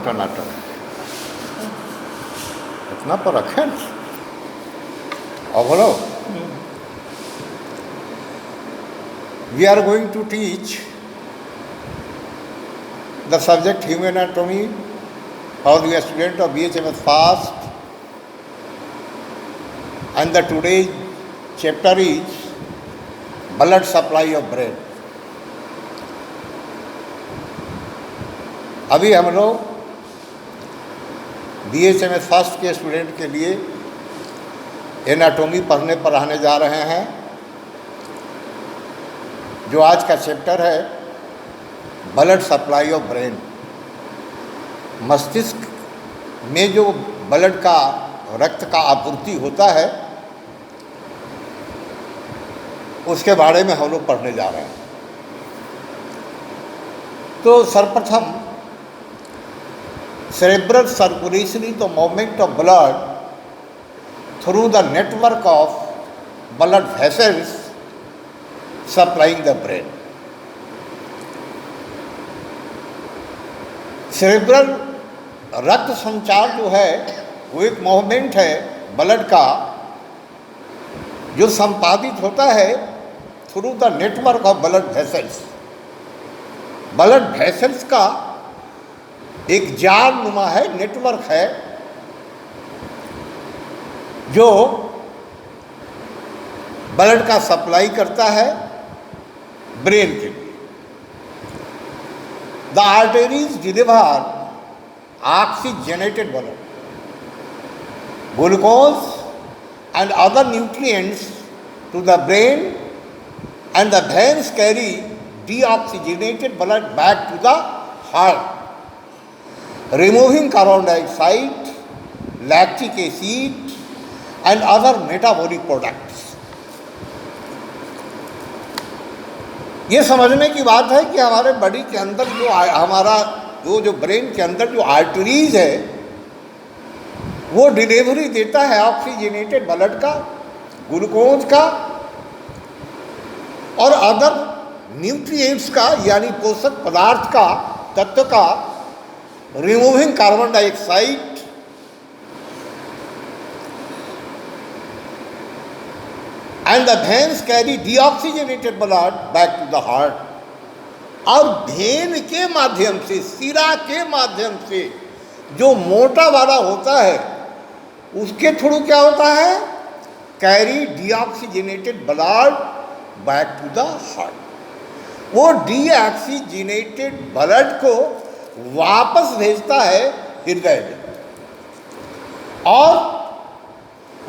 टनाटन है, इतना फर्क है। और बोलो, we are going to teach the subject human anatomy for the student of BHMS Fast, and the today's chapter is blood supply of brain. अभी हम लोग BHMS फर्स्ट के स्टूडेंट के लिए एनाटॉमी पढ़ाने जा रहे हैं। जो आज का चैप्टर है ब्लड सप्लाई ऑफ ब्रेन। मस्तिष्क में जो ब्लड का, रक्त का आपूर्ति होता है, उसके बारे में हम लोग पढ़ने जा रहे हैं। तो सर्वप्रथम cerebral circulation is the movement of blood through the network of blood vessels supplying the brain. Cerebral रक्त संचार जो है वो एक मूवमेंट है ब्लड का, जो संपादित होता है through the network of blood vessels. Blood vessels का एक जाल नुमा है, नेटवर्क है, जो ब्लड का सप्लाई करता है ब्रेन के लिए। The arteries deliver oxygenated blood, glucose and other nutrients to the brain, and the veins carry deoxygenated blood back to the heart, removing carbon dioxide, lactic acid and other metabolic products. ये समझने की बात है कि हमारे body के अंदर जो हमारा जो ब्रेन के अंदर जो आर्टरीज है वो डिलीवरी देता है ऑक्सीजनेटेड ब्लड का, ग्लूकोज का और अदर न्यूट्रिएंट्स का, यानी पोषक पदार्थ का, तत्व का, removing carbon dioxide and the veins carry deoxygenated blood back to the heart. और वेन के माध्यम से, सिरा के माध्यम से जो मोटा वाला होता है उसके थ्रू क्या होता है, carry deoxygenated blood back to the heart. वो डीऑक्सीजनेटेड ब्लड को वापस भेजता है हृदय में और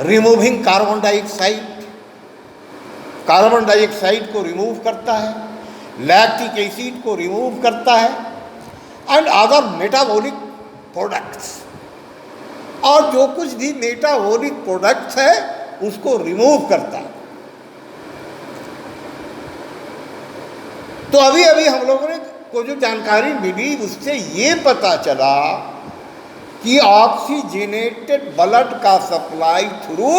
removing carbon dioxide, carbon dioxide को रिमूव करता है, लैक्टिक एसिड को रिमूव करता है एंड अदर मेटाबॉलिक प्रोडक्ट्स, और जो कुछ भी मेटाबॉलिक प्रोडक्ट्स है उसको रिमूव करता है। तो अभी अभी हम लोगों ने को जो जानकारी मिली उससे ये पता चला कि ऑक्सीजनेटेड ब्लड का सप्लाई थ्रू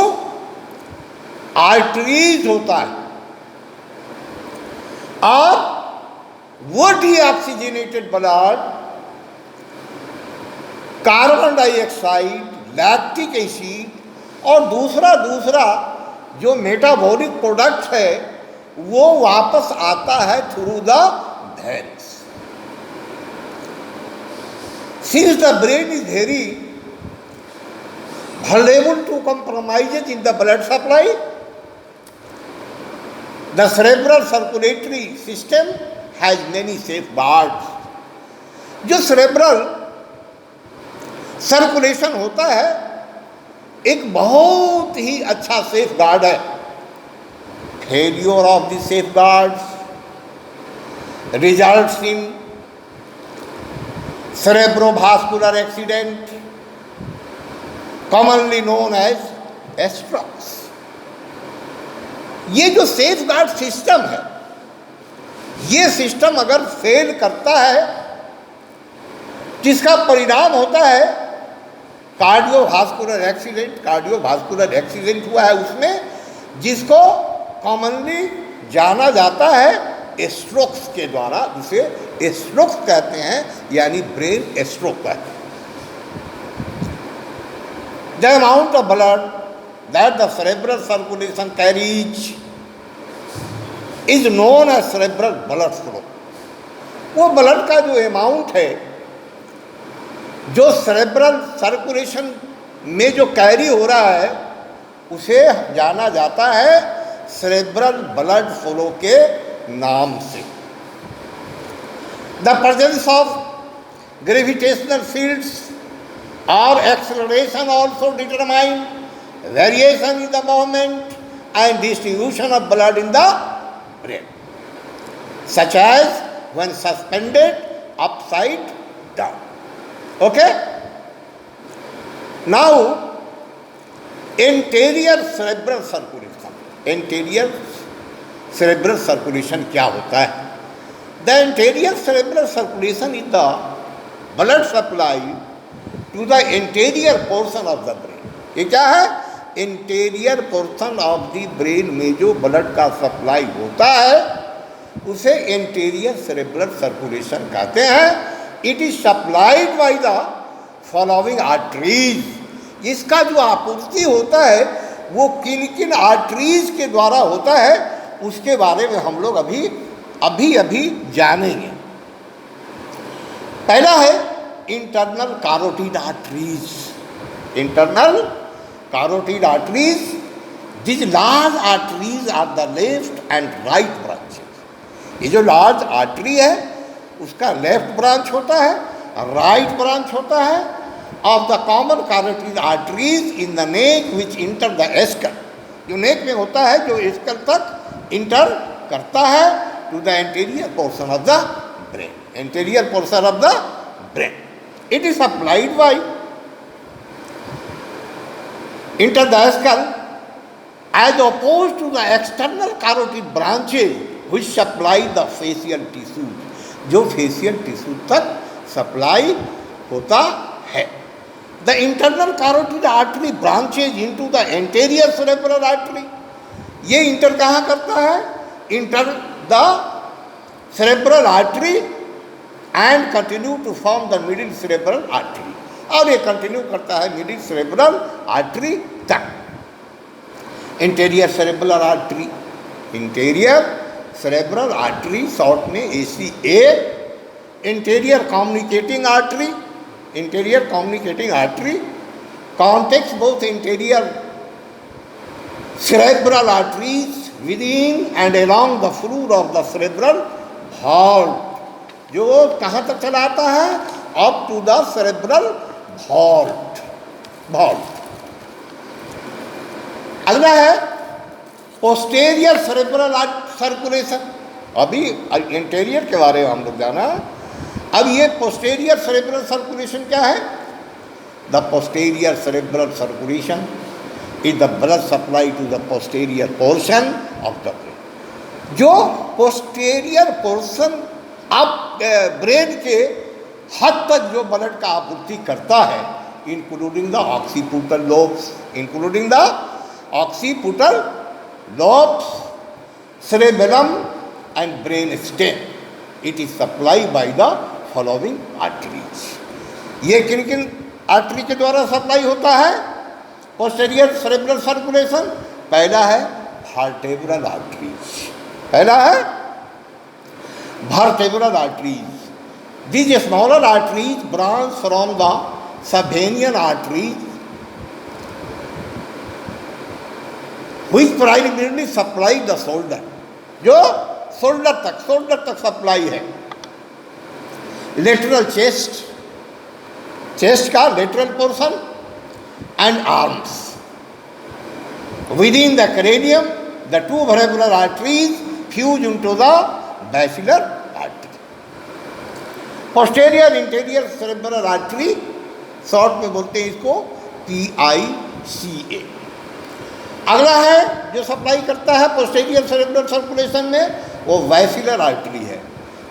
आर्टरीज होता है और वो deoxygenated blood carbon dioxide, lactic acid और दूसरा जो मेटाबॉलिक प्रोडक्ट है वो वापस आता है through the veins. Since the brain is very vulnerable to compromises in the blood supply, the cerebral circulatory system has many safeguards. जो cerebral सर्कुलेशन होता है एक बहुत ही अच्छा सेफ गार्ड है। Failure of the safe guards results in cerebrovascular accident commonly known as strokes। ये जो safe guard system है, ये सिस्टम अगर फेल करता है जिसका परिणाम होता है कार्डियोवास्कुलर एक्सीडेंट हुआ है उसमें, जिसको कॉमनली जाना जाता है स्ट्रोक्स के द्वारा, जिसे स्ट्रोक्स कहते हैं, यानी ब्रेन स्ट्रोक कहते हैं। the amount of blood that the cerebral circulation carries is known as cerebral blood flow. वो ब्लड का जो अमाउंट है जो सेरेब्रल सर्कुलेशन में जो कैरी हो रहा है उसे जाना जाता है सेरेब्रल ब्लड फ्लो के नाम से. The presence of gravitational fields और acceleration also determine variation in the movement and distribution of blood in the brain, such as when suspended upside down. Okay? Now, anterior cerebral circulation. Anterior cerebral circulation क्या होता है? The anterior cerebral circulation is the blood supply to the anterior portion of the brain. ये क्या है? Anterior portion of the brain में जो blood का supply होता है उसे एंटीरियर सेरेब्रल सर्कुलेशन कहते हैं. It is supplied by the following arteries. इसका जो आपूर्ति होता है वो किन किन आर्टरीज के द्वारा होता है उसके बारे में हम लोग अभी जानेंगे. पहला है internal carotid arteries. Internal carotid arteries, this large arteries are the left and right branches. ये जो लार्ज आर्टरी है उसका लेफ्ट ब्रांच होता है, राइट ब्रांच होता है of the common carotid arteries in the neck which enter the skull. जो neck में होता है जो एस्कल तक इंटर करता है to the anterior portion of the brain. Anterior portion of the brain. It is supplied by enter the skull as opposed to the external carotid branches which supply the facial tissue. जो facial tissue तक supply होता है. The internal carotid artery branches into the anterior cerebral artery. ये enter कहाँ करता है? Enter the cerebral artery and continue to form the middle cerebral artery. और ये कंटिन्यू करता है मिडिल सेरेब्रल आर्टरी तक. Interior cerebral artery, interior cerebral artery short में ACA. Interior communicating artery, interior communicating artery contacts both interior cerebral arteries within and along the floor of the cerebral vault. जो कहाँ तक चलाता है? Up to the cerebral vault. अगला है posterior cerebral circulation. अभी interior के बारे में हम लोग जाना. अब ये पोस्टेरियर सेरेब्रल सर्कुलेशन क्या है? The posterior cerebral circulation is the blood supply to the posterior portion of the brain. जो पोस्टेरियर पोर्शन ऑफ ब्रेन के हद तक जो ब्लड का आपूर्ति करता है, including the occipital lobes, including the occipital lobes, cerebellum and brain stem. It is supplied by the following arteries. ये किन किन आर्टरी के द्वारा सप्लाई होता है पोस्टेरियर सेरेब्रल सर्कुलेशन? पहला है वर्टेब्रल आर्टरीज. पहला है vertebral arteries. These smaller arteries branch from the subclavian arteries which primarily supply the shoulder. जो शोल्डर तक सप्लाई है. लेटरल चेस्ट का lateral portion and arms. Within the cranium the two vertebral arteries fuse into the basilar artery. Posterior interior cerebral artery, short में बोलते हैं इसको PICA. अगला है जो सप्लाई करता है पोस्टेरियर सेरेब्रल सर्कुलेशन में, वो वैसिलर आर्टरी है.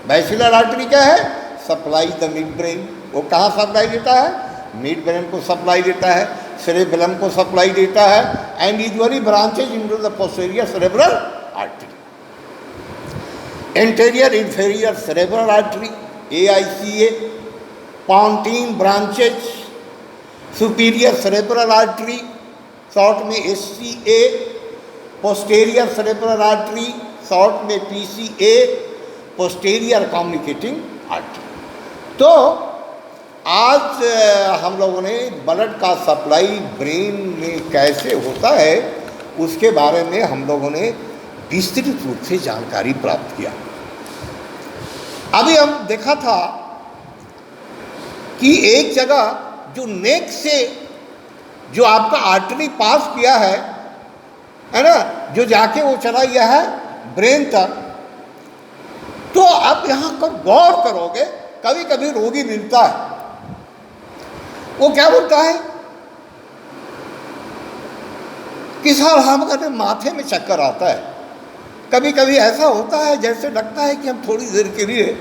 वैसिलर आर्टरी क्या है? Supply the mid brain. वो कहाँ सप्लाई देता है? मिड ब्रेन को सप्लाई देता है, सेरेबेलम को सप्लाई देता है and usually branches into the posterior cerebral artery. Anterior inferior cerebral artery AICA, pontine branches superior cerebral artery, short में SCA, posterior cerebral artery, short में PCA, पोस्टेरियर कम्युनिकेटिंग आर्टरी। तो आज हम लोगों ने ब्लड का सप्लाई ब्रेन में कैसे होता है उसके बारे में हम लोगों ने विस्तृत रूप से जानकारी प्राप्त किया। अभी हम देखा था कि एक जगह जो नेक से जो आपका आर्टरी पास किया है ना, जो जाके वो चला गया है ब्रेन तक। तो आप यहाँ पर गौर करोगे, कभी कभी रोगी मिलता है, वो क्या बोलता है कि सर हमारे माथे में चक्कर आता है। कभी कभी ऐसा होता है जैसे लगता है कि हम थोड़ी देर के लिए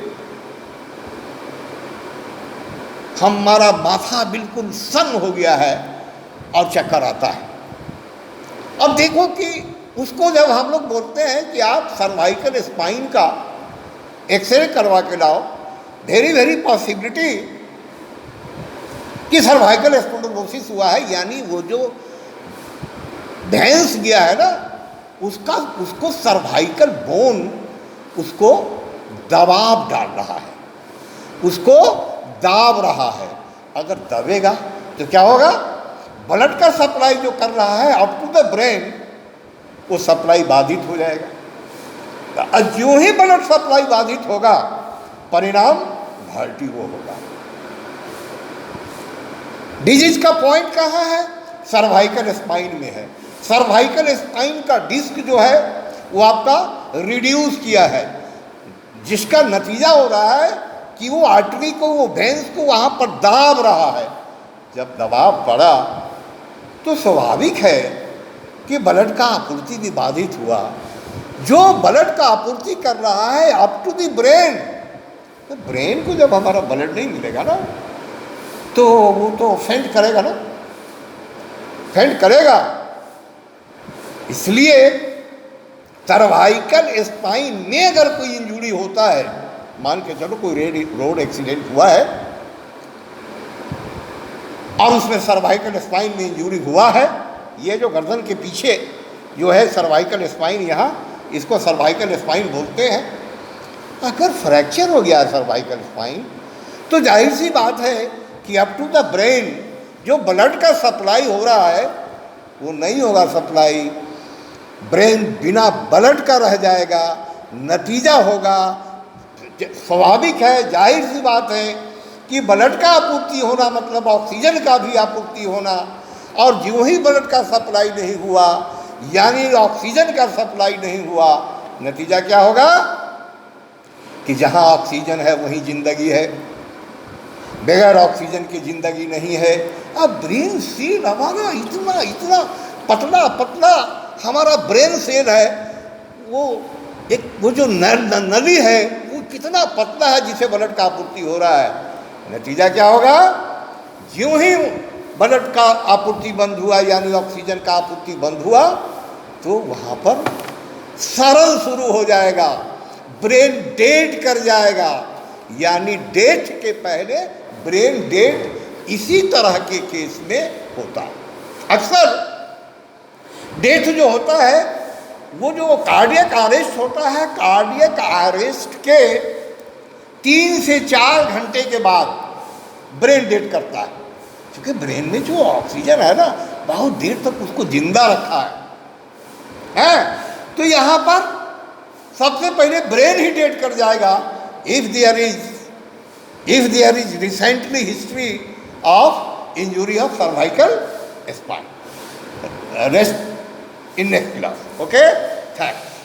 हमारा माथा बिल्कुल सन हो गया है और चक्कर आता है। अब देखो कि उसको जब हम लोग बोलते हैं कि आप सर्वाइकल स्पाइन का एक्सरे करवा के लाओ, वेरी पॉसिबिलिटी कि सर्वाइकल स्पॉन्डिलोसिस हुआ है, यानी वो जो भेंस गया है ना उसको सर्वाइकल बोन उसको दबाव डाल रहा है, उसको दाब रहा है। अगर दबेगा तो क्या होगा, ब्लड का सप्लाई जो कर रहा है अप टू द ब्रेन वो सप्लाई बाधित हो जाएगा। जो ही ब्लड सप्लाई बाधित होगा परिणाम वर्टिगो होगा। डिजीज का पॉइंट कहाँ है, सर्वाइकल स्पाइन में है। सर्वाइकल स्पाइन का डिस्क जो है वो आपका रिड्यूस किया है, जिसका नतीजा हो रहा है कि वो आर्टरी को, वो भेंस को वहाँ पर दाब रहा है। जब दबाव पड़ा तो स्वाभाविक है कि ब्लड का आपूर्ति भी बाधित हुआ। जो ब्लड का आपूर्ति कर रहा है अप टू द ब्रेन, तो ब्रेन को जब हमारा ब्लड नहीं मिलेगा ना तो वो तो फेंट करेगा ना, फेंट करेगा। इसलिए सर्वाइकल स्पाइन में अगर कोई इंजरी होता है, मान के चलो कोई रोड एक्सीडेंट हुआ है और उसमें सर्वाइकल स्पाइन में इंजरी हुआ है, ये जो गर्दन के पीछे जो है सर्वाइकल स्पाइन, यहाँ इसको सर्वाइकल स्पाइन बोलते हैं। अगर फ्रैक्चर हो गया है सर्वाइकल स्पाइन तो जाहिर सी बात है कि अप टू द ब्रेन जो ब्लड का सप्लाई हो रहा है वो नहीं होगा सप्लाई, ब्रेन बिना ब्लड का रह जाएगा। नतीजा होगा, स्वाभाविक है, जाहिर सी बात है कि ब्लड का आपूर्ति होना मतलब ऑक्सीजन का भी आपूर्ति होना, और जो ही ब्लड का सप्लाई नहीं हुआ यानी ऑक्सीजन का सप्लाई नहीं हुआ, नतीजा क्या होगा कि जहाँ ऑक्सीजन है वहीं जिंदगी है, बगैर ऑक्सीजन की जिंदगी नहीं है। अब ब्रेन सेल हमारा इतना इतना पतला पतला हमारा ब्रेन सेल है, वो जो नली है वो कितना पतला है जिसे ब्लड का आपूर्ति हो रहा है। नतीजा क्या होगा, ज्यों ही ब्लड का आपूर्ति बंद हुआ यानी ऑक्सीजन का आपूर्ति बंद हुआ तो वहाँ पर सरल शुरू हो जाएगा, ब्रेन डेड कर जाएगा। यानी डेथ के पहले ब्रेन डेथ इसी तरह के केस में होता है। अक्सर डेथ जो होता है वो जो कार्डियक अरेस्ट होता है, कार्डियक अरेस्ट के 3 से 4 घंटे के बाद ब्रेन डेड करता है, क्योंकि ब्रेन में जो ऑक्सीजन है ना बहुत देर तक उसको जिंदा रखा है। तो यहाँ पर सबसे पहले ब्रेन ही डेड कर जाएगा if there is recently history of injury of cervical spine. Rest in next class. Okay, thanks.